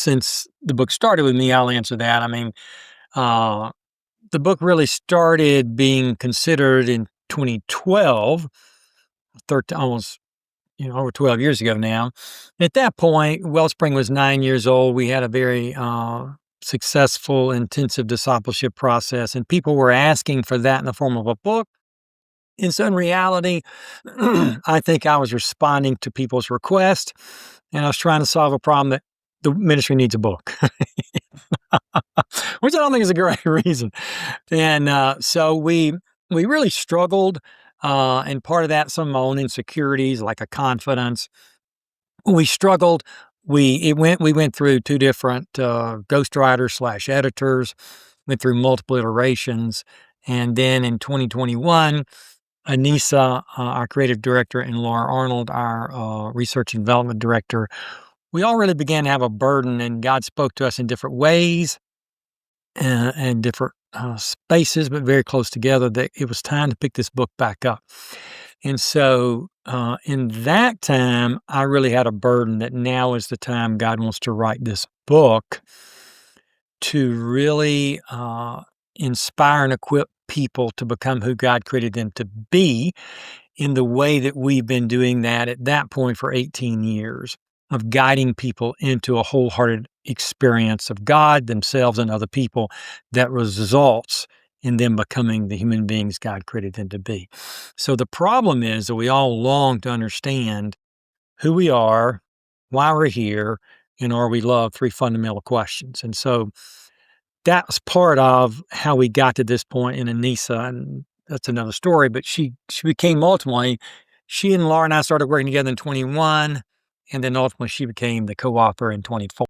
since the book started with me, I'll answer that. I mean, uh, the book really started being considered in 2012, 13, almost, over 12 years ago now. At that point, Wellspring was 9 years old. We had a very successful, intensive discipleship process, and people were asking for that in the form of a book. And so in reality, I think I was responding to people's request, and I was trying to solve a problem that the ministry needs a book, which I don't think is a great reason. And so we really struggled, and part of that, some of my own insecurities, like a confidence. We struggled. We went through two different ghostwriters slash editors, went through multiple iterations, and then in 2021. Anissa, our creative director, and Laura Arnold, our research and development director, we all really began to have a burden, and God spoke to us in different ways and different spaces, but very close together, that it was time to pick this book back up. And so in that time, I really had a burden that now is the time God wants to write this book to really inspire and equip people to become who God created them to be, in the way that we've been doing that at that point for 18 years, of guiding people into a wholehearted experience of God, themselves, and other people that results in them becoming the human beings God created them to be. So the problem is that we all long to understand who we are, why we're here, and are we loved? Three fundamental questions. And so that was part of how we got to this point in Anissa, and that's another story. But she became ultimately, she and Laura and I started working together in 21, and then ultimately she became the co-author in 24.